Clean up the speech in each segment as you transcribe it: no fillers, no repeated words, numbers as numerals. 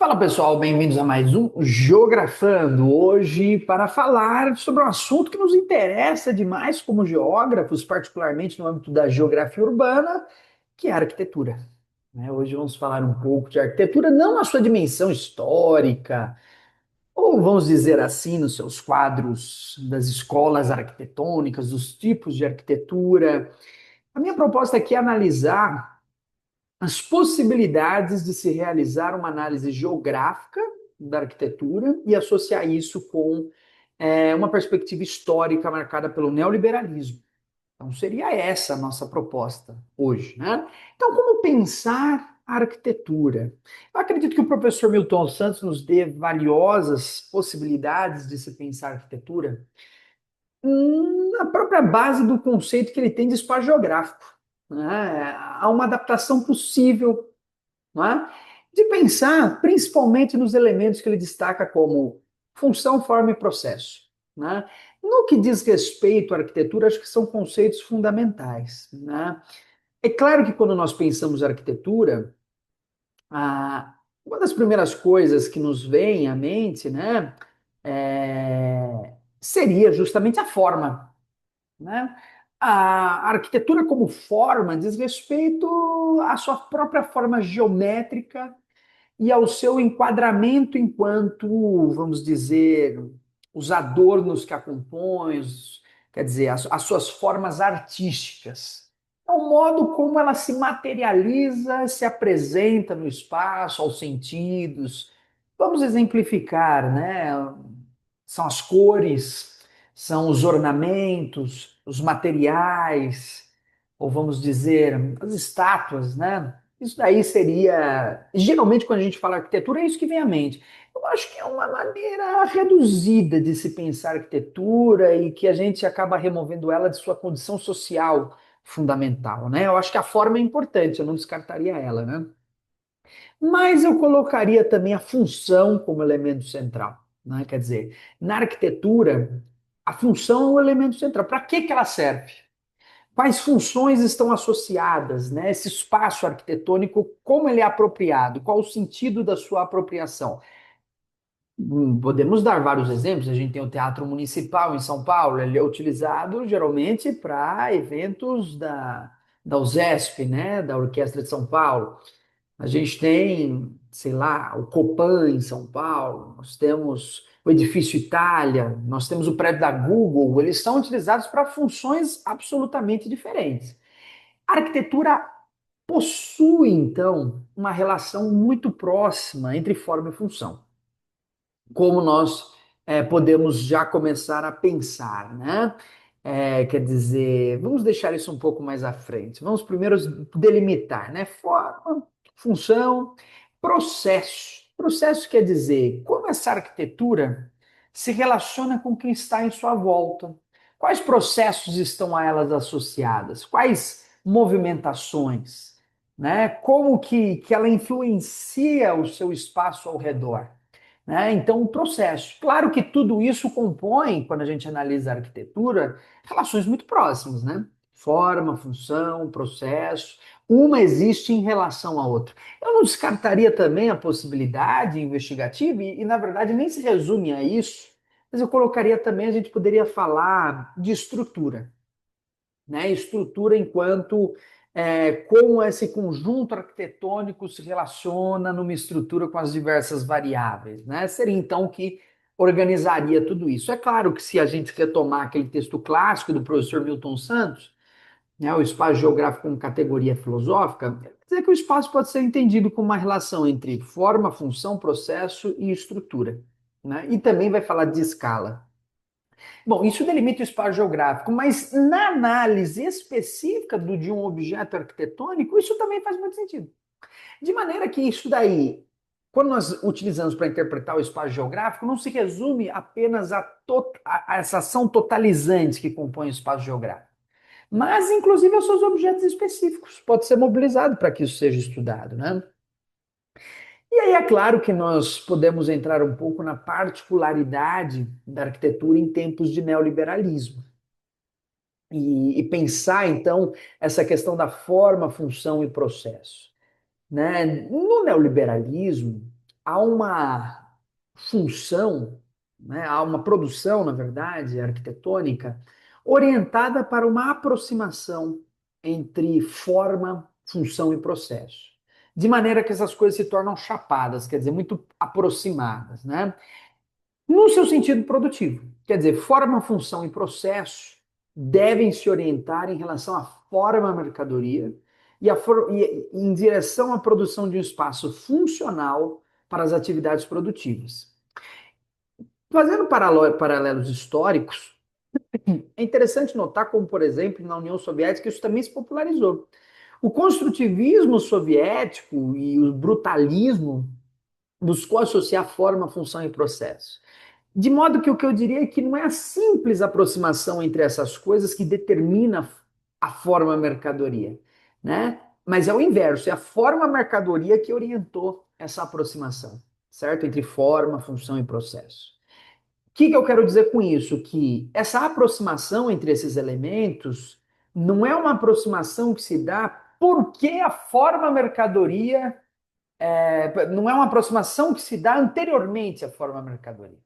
Fala pessoal, bem-vindos a mais um Geografando. Hoje, para falar sobre um assunto que nos interessa demais como geógrafos, particularmente no âmbito da geografia urbana, que é a arquitetura. Hoje vamos falar um pouco de arquitetura, não na sua dimensão histórica, ou vamos dizer assim, nos seus quadros das escolas arquitetônicas, dos tipos de arquitetura. A minha proposta aqui é analisar as possibilidades de se realizar uma análise geográfica da arquitetura e associar isso com uma perspectiva histórica marcada pelo neoliberalismo. Então, seria essa a nossa proposta hoje, né? Então, como pensar a arquitetura? Eu acredito que o professor Milton Santos nos dê valiosas possibilidades de se pensar a arquitetura na própria base do conceito que ele tem de espaço geográfico, né? Há uma adaptação possível, não é? De pensar principalmente nos elementos que ele destaca como função, forma e processo, né? No que diz respeito à arquitetura, acho que são conceitos fundamentais, né? É claro que quando nós pensamos em arquitetura, uma das primeiras coisas que nos vem à mente, né, seria justamente a forma, né? A arquitetura como forma diz respeito à sua própria forma geométrica e ao seu enquadramento enquanto, vamos dizer, os adornos que a compõem, quer dizer, as suas formas artísticas. É o modo como ela se materializa, se apresenta no espaço, aos sentidos. Vamos exemplificar, né? São as cores, são os ornamentos, os materiais, ou vamos dizer, as estátuas, né? Isso daí seria. Geralmente, quando a gente fala arquitetura, é isso que vem à mente. Eu acho que é uma maneira reduzida de se pensar arquitetura e que a gente acaba removendo ela de sua condição social fundamental, né? Eu acho que a forma é importante, eu não descartaria ela, né? Mas eu colocaria também a função como elemento central, né? Quer dizer, na arquitetura, a função é o elemento central. Para que ela serve? Quais funções estão associadas, né? Esse espaço arquitetônico, como ele é apropriado? Qual o sentido da sua apropriação? Podemos dar vários exemplos. A gente tem o Teatro Municipal em São Paulo, ele é utilizado geralmente para eventos da USESP, né? Da Orquestra de São Paulo. A gente tem, sei lá, o Copan em São Paulo, nós temos o Edifício Itália, nós temos o prédio da Google, eles são utilizados para funções absolutamente diferentes. A arquitetura possui, então, uma relação muito próxima entre forma e função. Como nós podemos já começar a pensar, né? Quer dizer, vamos deixar isso um pouco mais à frente. Vamos primeiro delimitar, né? Forma, função, processo. Processo quer dizer como essa arquitetura se relaciona com quem está em sua volta. Quais processos estão a elas associadas? Quais movimentações? Né? Como que ela influencia o seu espaço ao redor? Né? Então, o processo. Claro que tudo isso compõe, quando a gente analisa a arquitetura, relações muito próximas, né? Forma, função, processo. Uma existe em relação à outra. Eu não descartaria também a possibilidade investigativa, na verdade nem se resume a isso, mas eu colocaria também, a gente poderia falar de estrutura, né? Estrutura enquanto como esse conjunto arquitetônico se relaciona numa estrutura com as diversas variáveis, né? Seria então o que organizaria tudo isso. É claro que se a gente retomar aquele texto clássico do professor Milton Santos, né, o espaço geográfico como categoria filosófica, quer dizer que o espaço pode ser entendido como uma relação entre forma, função, processo e estrutura, né? E também vai falar de escala. Bom, isso delimita o espaço geográfico, mas na análise específica de um objeto arquitetônico, isso também faz muito sentido. De maneira que isso daí, quando nós utilizamos para interpretar o espaço geográfico, não se resume apenas a essa ação totalizante que compõe o espaço geográfico, mas inclusive aos seus objetos específicos. Pode ser mobilizado para que isso seja estudado, né? E aí é claro que nós podemos entrar um pouco na particularidade da arquitetura em tempos de neoliberalismo. E pensar, então, essa questão da forma, função e processo. Né? No neoliberalismo, há uma função, né, há uma produção, na verdade, arquitetônica, orientada para uma aproximação entre forma, função e processo. De maneira que essas coisas se tornam chapadas, quer dizer, muito aproximadas, né? No seu sentido produtivo. Quer dizer, forma, função e processo devem se orientar em relação à forma mercadoria e em direção à produção de um espaço funcional para as atividades produtivas. Fazendo paralelos históricos, é interessante notar como, por exemplo, na União Soviética isso também se popularizou. O construtivismo soviético e o brutalismo buscou associar forma, função e processo. De modo que o que eu diria é que não é a simples aproximação entre essas coisas que determina a forma mercadoria, né? Mas é o inverso, é a forma mercadoria que orientou essa aproximação, certo? Entre forma, função e processo. O que eu quero dizer com isso? Que essa aproximação entre esses elementos não é uma aproximação que se dá porque a forma mercadoria não é uma aproximação que se dá anteriormente à forma mercadoria.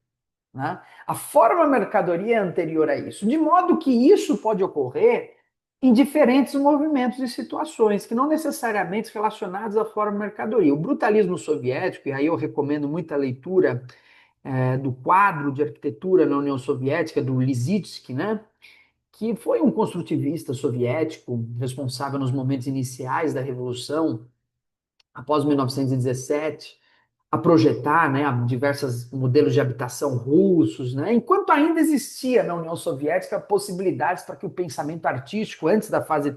Né? A forma mercadoria é anterior a isso, de modo que isso pode ocorrer em diferentes movimentos e situações, que não necessariamente relacionados à forma mercadoria. O brutalismo soviético, e aí eu recomendo muita leitura do quadro de arquitetura na União Soviética, do Lissitzky, né? Que foi um construtivista soviético responsável nos momentos iniciais da Revolução, após 1917, a projetar, né, diversos modelos de habitação russos, né, enquanto ainda existia na União Soviética possibilidades para que o pensamento artístico, antes da fase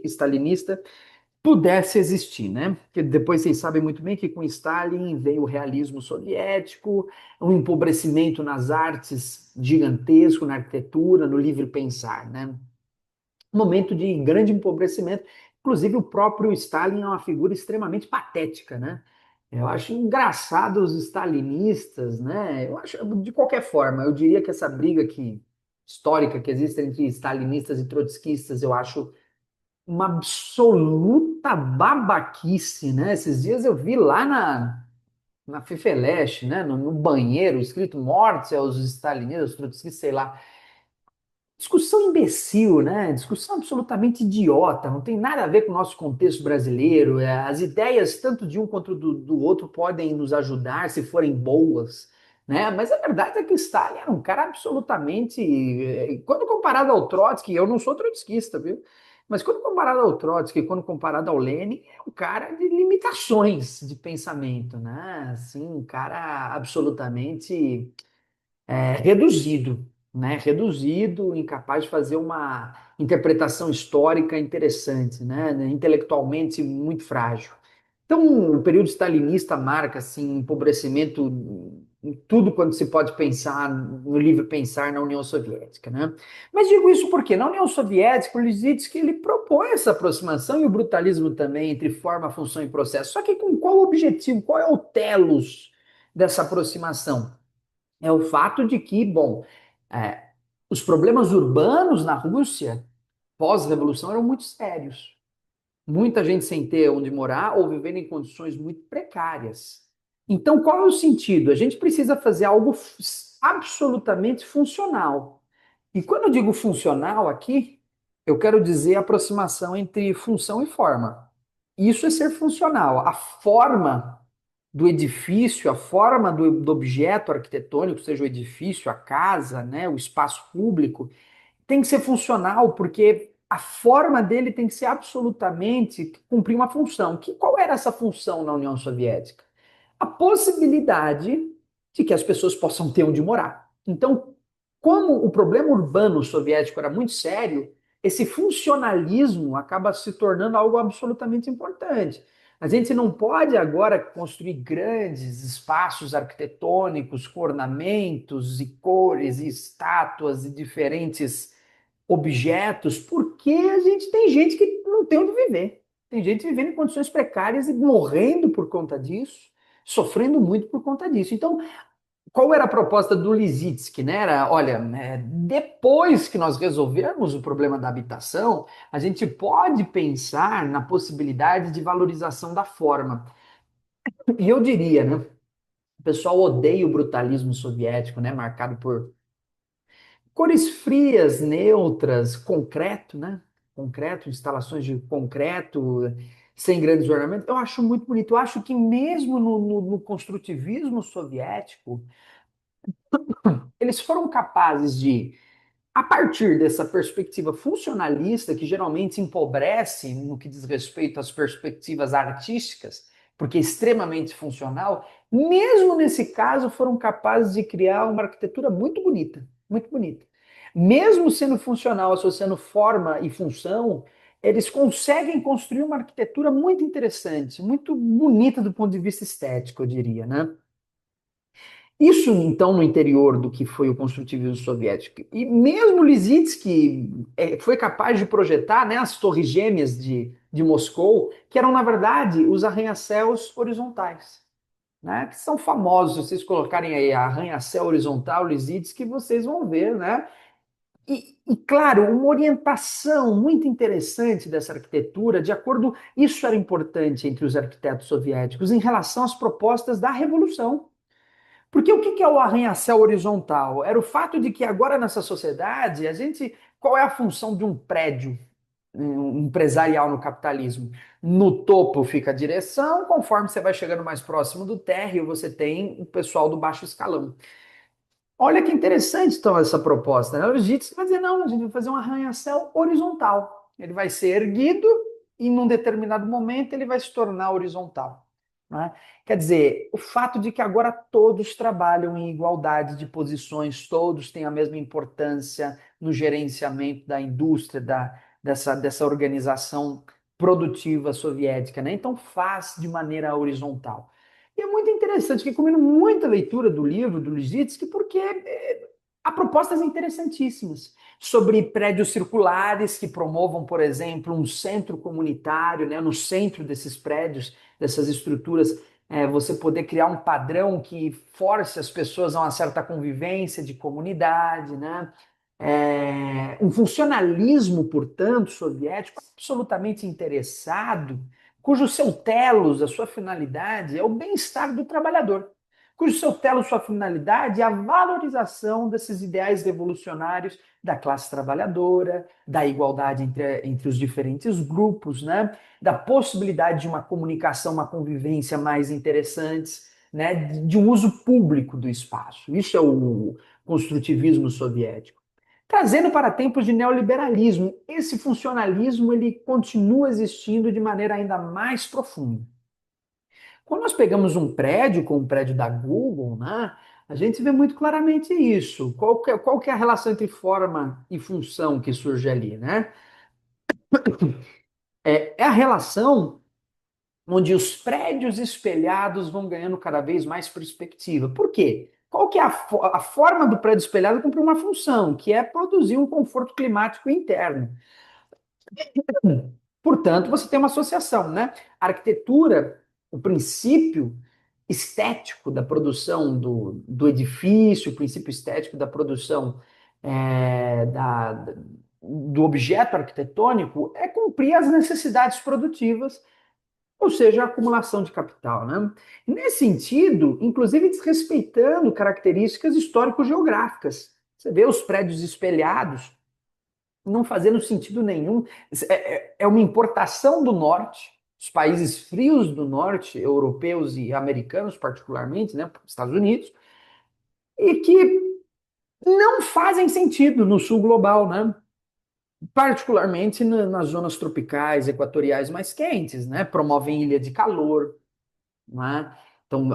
stalinista, pudesse existir, né? Porque depois vocês sabem muito bem que com Stalin veio o realismo soviético, um empobrecimento nas artes gigantesco, na arquitetura, no livre pensar, né? Um momento de grande empobrecimento. Inclusive, o próprio Stalin é uma figura extremamente patética, né? Eu acho engraçado os stalinistas, né? Eu acho, de qualquer forma, eu diria que essa briga histórica que existe entre stalinistas e trotskistas, eu acho uma absoluta babaquice, né? Esses dias eu vi lá na Fifeleche, né? No banheiro, escrito morte aos stalinistas, aos trotskistas, sei lá. Discussão imbecil, né? Discussão absolutamente idiota, não tem nada a ver com o nosso contexto brasileiro. As ideias, tanto de um quanto do outro, podem nos ajudar se forem boas, né? Mas a verdade é que Stalin era um cara absolutamente. Quando comparado ao Trotsky, eu não sou trotskista, viu? Mas quando comparado ao Trotsky, quando comparado ao Lenin, é um cara de limitações de pensamento, né? Assim, um cara absolutamente reduzido, né? Reduzido, incapaz de fazer uma interpretação histórica interessante, né? Intelectualmente muito frágil. Então, o período stalinista marca assim, empobrecimento em tudo quanto se pode pensar no livre pensar na União Soviética, né? Mas digo isso porque na União Soviética, o Lissitzky ele propõe essa aproximação e o brutalismo também entre forma, função e processo. Só que com qual objetivo? Qual é o telos dessa aproximação? É o fato de que, bom, é, os problemas urbanos na Rússia pós-revolução eram muito sérios. Muita gente sem ter onde morar ou vivendo em condições muito precárias. Então, qual é o sentido? A gente precisa fazer algo absolutamente funcional. E quando eu digo funcional aqui, eu quero dizer aproximação entre função e forma. Isso é ser funcional. A forma do edifício, a forma do objeto arquitetônico, seja o edifício, a casa, né, o espaço público, tem que ser funcional, porque a forma dele tem que ser absolutamente cumprir uma função. Qual era essa função na União Soviética? A possibilidade de que as pessoas possam ter onde morar. Então, como o problema urbano soviético era muito sério, esse funcionalismo acaba se tornando algo absolutamente importante. A gente não pode agora construir grandes espaços arquitetônicos com ornamentos e cores e estátuas e diferentes objetos, porque a gente tem gente que não tem onde viver. Tem gente vivendo em condições precárias e morrendo por conta disso, sofrendo muito por conta disso. Então, qual era a proposta do Lissitzky, né? Era, olha, depois que nós resolvermos o problema da habitação, a gente pode pensar na possibilidade de valorização da forma. E eu diria, né? O pessoal odeia o brutalismo soviético, né? Marcado por cores frias, neutras, concreto, né? Concreto, instalações de concreto, sem grandes ornamentos. Eu acho muito bonito. Eu acho que mesmo no construtivismo soviético, eles foram capazes de, a partir dessa perspectiva funcionalista, que geralmente empobrece no que diz respeito às perspectivas artísticas, porque é extremamente funcional, mesmo nesse caso foram capazes de criar uma arquitetura muito bonita, muito bonita. Mesmo sendo funcional, associando forma e função, eles conseguem construir uma arquitetura muito interessante, muito bonita do ponto de vista estético, eu diria, né? Isso, então, no interior do que foi o construtivismo soviético. E mesmo Lissitzky foi capaz de projetar, né, as torres gêmeas de Moscou, que eram, na verdade, os arranha-céus horizontais, né, que são famosos. Se vocês colocarem aí arranha-céu horizontal Lissitzky, vocês vão ver, né? Claro, uma orientação muito interessante dessa arquitetura, de acordo, isso era importante entre os arquitetos soviéticos, em relação às propostas da Revolução. Porque o que é o arranha-céu horizontal? Era o fato de que agora nessa sociedade, a gente, qual é a função de um prédio empresarial no capitalismo? No topo fica a direção, conforme você vai chegando mais próximo do térreo, você tem o pessoal do baixo escalão. Olha que interessante então essa proposta, né? O jiu-jitsu vai dizer, não, a gente vai fazer um arranha-céu horizontal. Ele vai ser erguido e num determinado momento ele vai se tornar horizontal, né? Quer dizer, o fato de que agora todos trabalham em igualdade de posições, todos têm a mesma importância no gerenciamento da indústria, dessa organização produtiva soviética, né? Então faz de maneira horizontal. E é muito interessante, que recomendo muita leitura do livro do Lissitzky, porque há propostas interessantíssimas sobre prédios circulares que promovam, por exemplo, um centro comunitário, né, no centro desses prédios, dessas estruturas, você poder criar um padrão que force as pessoas a uma certa convivência de comunidade, né? Um funcionalismo, portanto, soviético absolutamente interessado, cujo seu telos, a sua finalidade é o bem-estar do trabalhador, cujo seu telos, sua finalidade é a valorização desses ideais revolucionários da classe trabalhadora, da igualdade entre os diferentes grupos, né? Da possibilidade de uma comunicação, uma convivência mais interessantes, né? De um uso público do espaço. Isso é o construtivismo soviético. Trazendo para tempos de neoliberalismo, esse funcionalismo ele continua existindo de maneira ainda mais profunda. Quando nós pegamos um prédio, como o prédio da Google, né, a gente vê muito claramente isso. Qual que é a relação entre forma e função que surge ali, né? É a relação onde os prédios espelhados vão ganhando cada vez mais perspectiva. Por quê? Qual que é a forma do prédio espelhado cumprir uma função, que é produzir um conforto climático interno. Portanto, você tem uma associação, né? A arquitetura, o princípio estético da produção do edifício, o princípio estético da produção do objeto arquitetônico é cumprir as necessidades produtivas, ou seja, a acumulação de capital, né? Nesse sentido, inclusive desrespeitando características histórico-geográficas. Você vê os prédios espelhados não fazendo sentido nenhum. É uma importação do norte, os países frios do norte, europeus e americanos particularmente, né, Estados Unidos, e que não fazem sentido no sul global, né? Particularmente nas zonas tropicais, equatoriais mais quentes, né? Promovem ilha de calor, né? Então,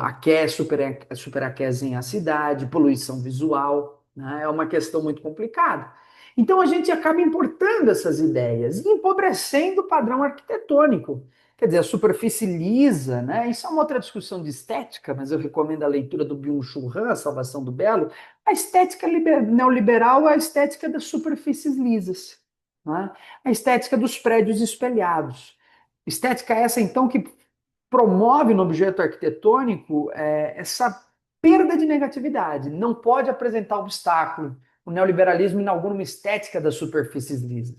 superaquecem a cidade, poluição visual, né? É uma questão muito complicada. Então, a gente acaba importando essas ideias e empobrecendo o padrão arquitetônico. Quer dizer, a superfície lisa, né? Isso é uma outra discussão de estética, mas eu recomendo a leitura do Byung-Chul Han, A Salvação do Belo. A estética neoliberal é a estética das superfícies lisas, né? A estética dos prédios espelhados. Estética essa, então, que promove no objeto arquitetônico essa perda de negatividade. Não pode apresentar obstáculo. O neoliberalismo inaugura uma estética das superfícies lisas.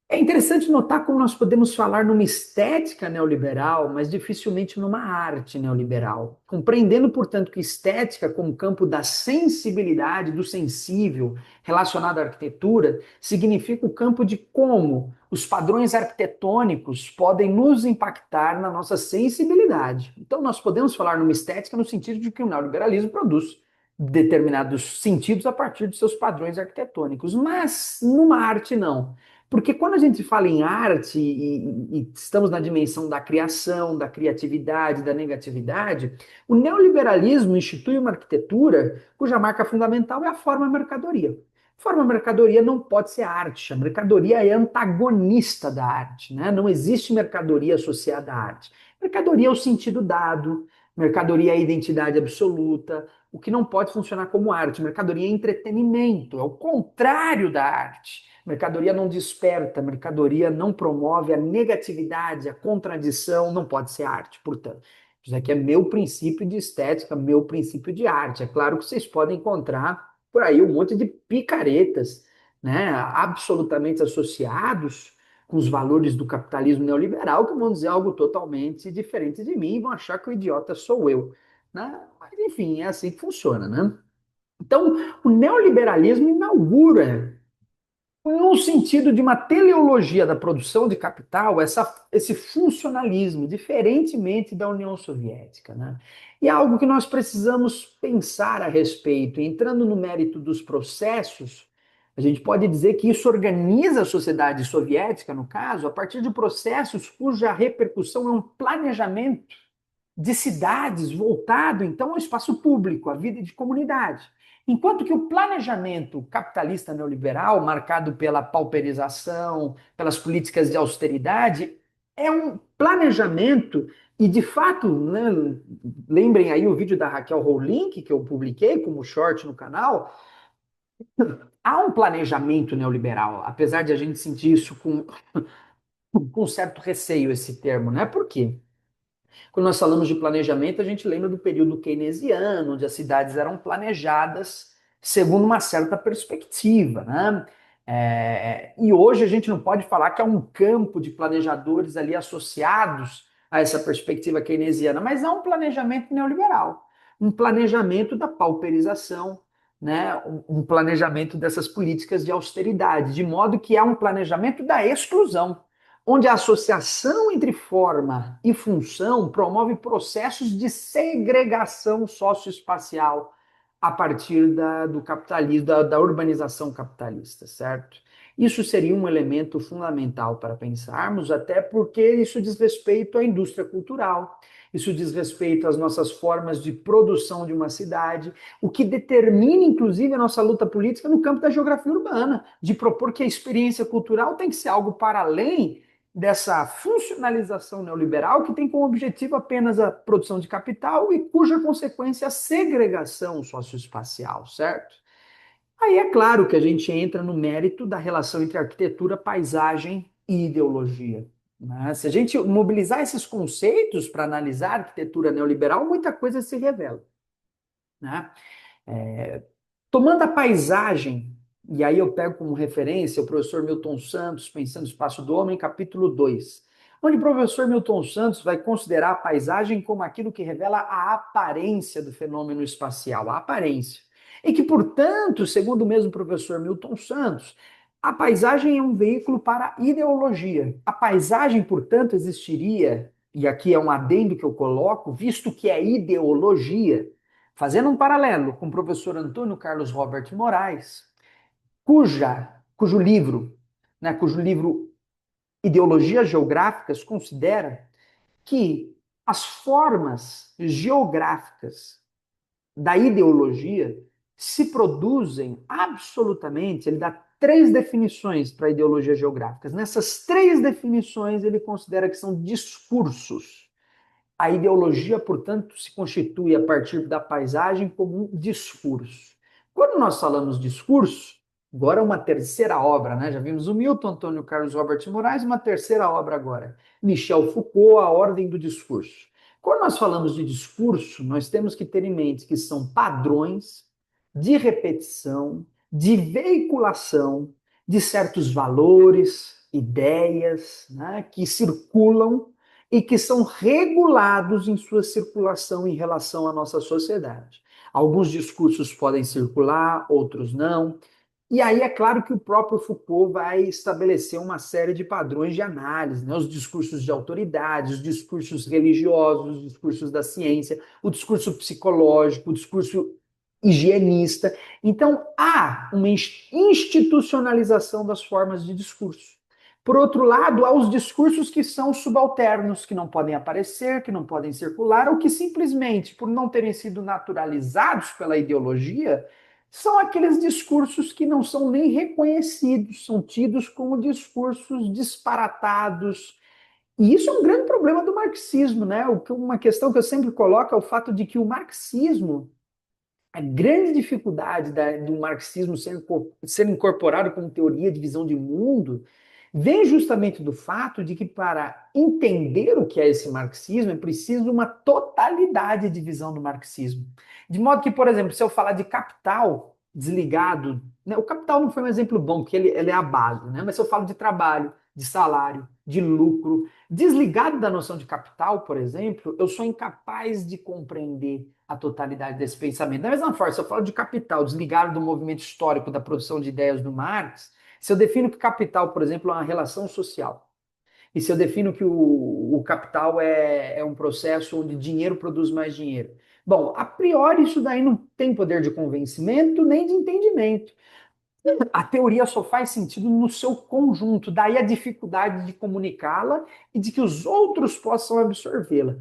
É interessante notar como nós podemos falar numa estética neoliberal, mas dificilmente numa arte neoliberal. Compreendendo, portanto, que estética, como campo da sensibilidade, do sensível, relacionado à arquitetura, significa o campo de como os padrões arquitetônicos podem nos impactar na nossa sensibilidade. Então, nós podemos falar numa estética no sentido de que o neoliberalismo produz determinados sentidos a partir dos seus padrões arquitetônicos, mas numa arte não. Porque quando a gente fala em arte e estamos na dimensão da criação, da criatividade, da negatividade, o neoliberalismo institui uma arquitetura cuja marca fundamental é a forma mercadoria. Forma mercadoria não pode ser arte, a mercadoria é antagonista da arte, né? Não existe mercadoria associada à arte. Mercadoria é o sentido dado, mercadoria é a identidade absoluta, o que não pode funcionar como arte. Mercadoria é entretenimento, é o contrário da arte. Mercadoria não desperta, mercadoria não promove a negatividade, a contradição, não pode ser arte, portanto. Isso aqui é meu princípio de estética, meu princípio de arte. É claro que vocês podem encontrar por aí um monte de picaretas, né, absolutamente associados com os valores do capitalismo neoliberal, que vão dizer algo totalmente diferente de mim e vão achar que o idiota sou eu, né? Mas, enfim, é assim que funciona, né? Então, o neoliberalismo inaugura no sentido de uma teleologia da produção de capital, esse funcionalismo, diferentemente da União Soviética, né? E é algo que nós precisamos pensar a respeito. Entrando no mérito dos processos, a gente pode dizer que isso organiza a sociedade soviética, no caso, a partir de processos cuja repercussão é um planejamento de cidades voltado então ao espaço público, à vida de comunidade. Enquanto que o planejamento capitalista neoliberal, marcado pela pauperização, pelas políticas de austeridade, é um planejamento, e de fato, né, lembrem aí o vídeo da Raquel Rowlink, que eu publiquei como short no canal, há um planejamento neoliberal, apesar de a gente sentir isso com certo receio, esse termo, né? Por quê? Quando nós falamos de planejamento, a gente lembra do período keynesiano, onde as cidades eram planejadas segundo uma certa perspectiva, né? E hoje a gente não pode falar que há um campo de planejadores ali associados a essa perspectiva keynesiana, mas há um planejamento neoliberal, um planejamento da pauperização, né? Um planejamento dessas políticas de austeridade, de modo que há um planejamento da exclusão onde a associação entre forma e função promove processos de segregação socioespacial a partir do capitalismo, da urbanização capitalista, certo? Isso seria um elemento fundamental para pensarmos, até porque isso diz respeito à indústria cultural, isso diz respeito às nossas formas de produção de uma cidade, o que determina, inclusive, a nossa luta política no campo da geografia urbana, de propor que a experiência cultural tem que ser algo para além dessa funcionalização neoliberal que tem como objetivo apenas a produção de capital e cuja consequência é a segregação socioespacial, certo? Aí é claro que a gente entra no mérito da relação entre arquitetura, paisagem e ideologia. Né? Se a gente mobilizar esses conceitos para analisar a arquitetura neoliberal, muita coisa se revela. Né? Tomando a paisagem, e aí eu pego como referência o professor Milton Santos, Pensando o Espaço do Homem, capítulo 2, onde o professor Milton Santos vai considerar a paisagem como aquilo que revela a aparência do fenômeno espacial, a aparência. E que, portanto, segundo o mesmo professor Milton Santos, a paisagem é um veículo para a ideologia. A paisagem, portanto, existiria, e aqui é um adendo que eu coloco, visto que é ideologia, fazendo um paralelo com o professor Antônio Carlos Robert Moraes, cujo livro Ideologias Geográficas considera que as formas geográficas da ideologia se produzem absolutamente, ele dá três definições para ideologias geográficas. Nessas três definições, ele considera que são discursos. A ideologia, portanto, se constitui a partir da paisagem como um discurso. Quando nós falamos discurso, agora uma terceira obra, né? Já vimos o Milton, Antônio Carlos Robert Moraes, uma terceira obra agora, Michel Foucault, A Ordem do Discurso. Quando nós falamos de discurso, nós temos que ter em mente que são padrões de repetição, de veiculação de certos valores, ideias, né, que circulam e que são regulados em sua circulação em relação à nossa sociedade. Alguns discursos podem circular, outros não. E aí é claro que o próprio Foucault vai estabelecer uma série de padrões de análise, né? Os discursos de autoridade, os discursos religiosos, os discursos da ciência, o discurso psicológico, o discurso higienista. Então, há uma institucionalização das formas de discurso. Por outro lado, há os discursos que são subalternos, que não podem aparecer, que não podem circular, ou que simplesmente, por não terem sido naturalizados pela ideologia, são aqueles discursos que não são nem reconhecidos, são tidos como discursos disparatados. E isso é um grande problema do marxismo, né? Uma questão que eu sempre coloco é o fato de que o marxismo, a grande dificuldade do marxismo ser incorporado como teoria de visão de mundo vem justamente do fato de que para entender o que é esse marxismo é preciso uma totalidade de visão do marxismo. De modo que, por exemplo, se eu falar de capital desligado, né, o capital não foi um exemplo bom, porque ele é a base, né? Mas se eu falo de trabalho, de salário, de lucro, desligado da noção de capital, por exemplo, eu sou incapaz de compreender a totalidade desse pensamento. Da mesma forma, se eu falo de capital desligado do movimento histórico da produção de ideias do Marx, se eu defino que capital, por exemplo, é uma relação social, e se eu defino que o capital é um processo onde dinheiro produz mais dinheiro, bom, a priori isso daí não tem poder de convencimento nem de entendimento. A teoria só faz sentido no seu conjunto, daí a dificuldade de comunicá-la e de que os outros possam absorvê-la.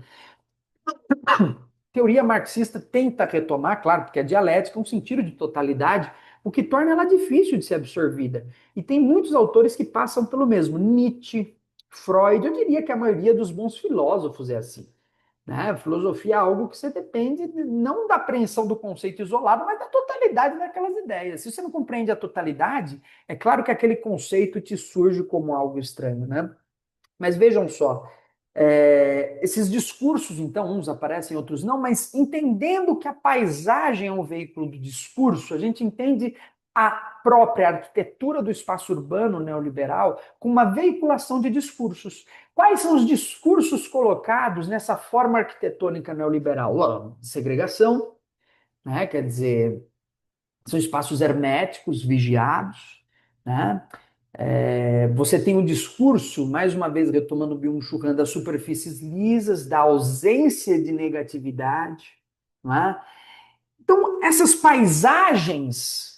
Teoria marxista tenta retomar, claro, porque é dialética, um sentido de totalidade, o que torna ela difícil de ser absorvida. E tem muitos autores que passam pelo mesmo. Nietzsche, Freud, eu diria que a maioria dos bons filósofos é assim. Né? A filosofia é algo que você depende não da apreensão do conceito isolado, mas da totalidade daquelas ideias. Se você não compreende a totalidade, é claro que aquele conceito te surge como algo estranho, né? Mas vejam só, esses discursos, então, uns aparecem, outros não, mas entendendo que a paisagem é um veículo do discurso, a gente entende a própria arquitetura do espaço urbano neoliberal com uma veiculação de discursos. Quais são os discursos colocados nessa forma arquitetônica neoliberal? Segregação, né? Quer dizer, são espaços herméticos, vigiados, né? Você tem um discurso, mais uma vez retomando Byung-Chul Han, das superfícies lisas, da ausência de negatividade. Não é? Então, essas paisagens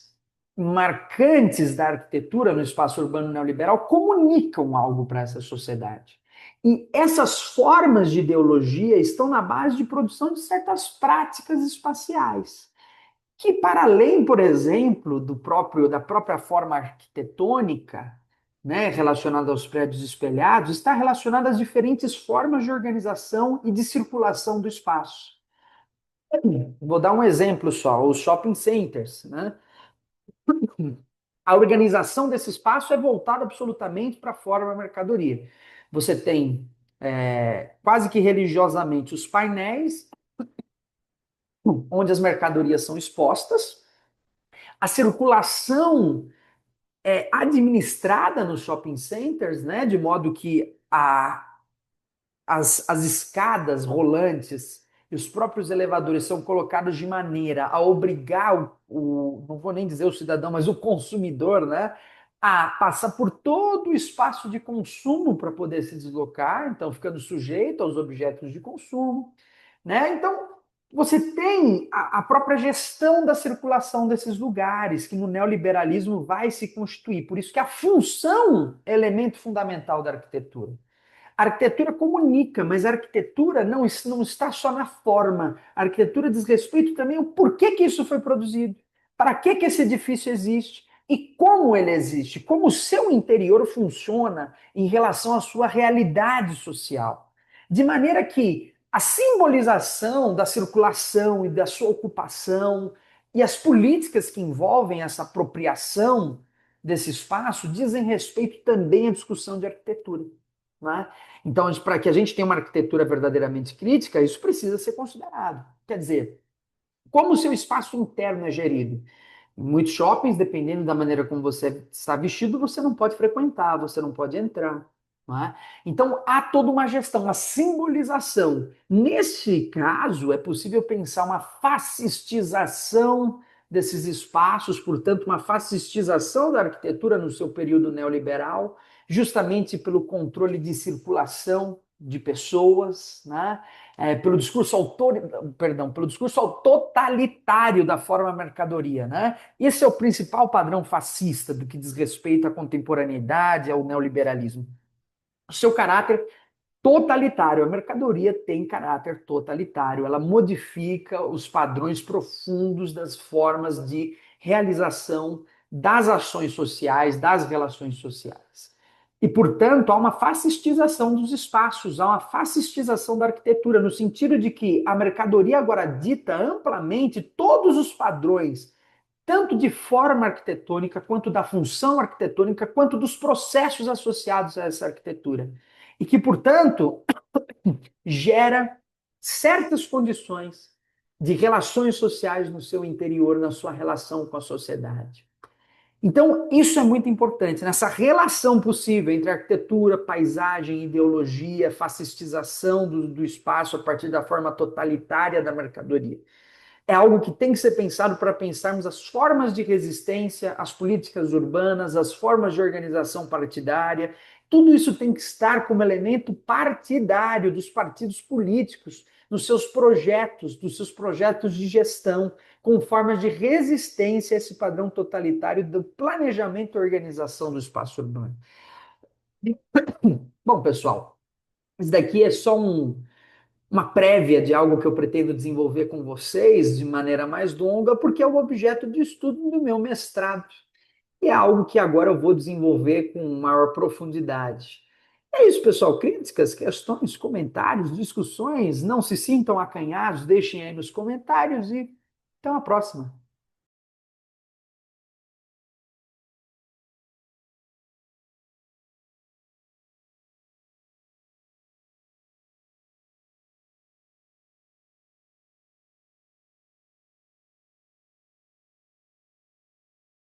marcantes da arquitetura no espaço urbano neoliberal comunicam algo para essa sociedade. E essas formas de ideologia estão na base de produção de certas práticas espaciais que para além, por exemplo, da própria forma arquitetônica, né, relacionada aos prédios espelhados, está relacionada às diferentes formas de organização e de circulação do espaço. Vou dar um exemplo só, os shopping centers, né? A organização desse espaço é voltada absolutamente para a forma mercadoria. Você tem quase que religiosamente os painéis, onde as mercadorias são expostas, a circulação administrada nos shopping centers, né, de modo que as escadas rolantes e os próprios elevadores são colocados de maneira a obrigar não vou nem dizer o cidadão, mas o consumidor, né, a passar por todo o espaço de consumo para poder se deslocar, então ficando sujeito aos objetos de consumo, né? Então, você tem a própria gestão da circulação desses lugares, que no neoliberalismo vai se constituir. Por isso que a função é elemento fundamental da arquitetura. A arquitetura comunica, mas a arquitetura não está só na forma. A arquitetura diz respeito também ao porquê que isso foi produzido, para que esse edifício existe e como ele existe, como o seu interior funciona em relação à sua realidade social. De maneira que a simbolização da circulação e da sua ocupação e as políticas que envolvem essa apropriação desse espaço dizem respeito também à discussão de arquitetura. Né? Então, para que a gente tenha uma arquitetura verdadeiramente crítica, isso precisa ser considerado. Quer dizer, como o seu espaço interno é gerido? Em muitos shoppings, dependendo da maneira como você está vestido, você não pode frequentar, você não pode entrar. Não é? Então, há toda uma gestão, uma simbolização. Nesse caso, é possível pensar uma fascistização desses espaços, portanto, uma fascistização da arquitetura no seu período neoliberal, justamente pelo controle de circulação de pessoas, né? Pelo discurso perdão, pelo discurso totalitário da forma mercadoria, né? Esse é o principal padrão fascista do que diz respeito à contemporaneidade, ao neoliberalismo. O seu caráter totalitário. A mercadoria tem caráter totalitário. Ela modifica os padrões profundos das formas de realização das ações sociais, das relações sociais. E, portanto, há uma fascistização dos espaços, há uma fascistização da arquitetura, no sentido de que a mercadoria agora dita amplamente todos os padrões, tanto de forma arquitetônica, quanto da função arquitetônica, quanto dos processos associados a essa arquitetura. E que, portanto, gera certas condições de relações sociais no seu interior, na sua relação com a sociedade. Então, isso é muito importante, nessa relação possível entre arquitetura, paisagem, ideologia, fascistização do espaço a partir da forma totalitária da mercadoria. É algo que tem que ser pensado para pensarmos as formas de resistência, as políticas urbanas, as formas de organização partidária. Tudo isso tem que estar como elemento partidário dos partidos políticos, nos seus projetos, dos seus projetos de gestão, com formas de resistência a esse padrão totalitário do planejamento e organização do espaço urbano. Bom, pessoal, isso daqui é só uma prévia de algo que eu pretendo desenvolver com vocês de maneira mais longa, porque é o objeto de estudo do meu mestrado. E é algo que agora eu vou desenvolver com maior profundidade. É isso, pessoal. Críticas, questões, comentários, discussões, não se sintam acanhados, deixem aí nos comentários e até uma próxima.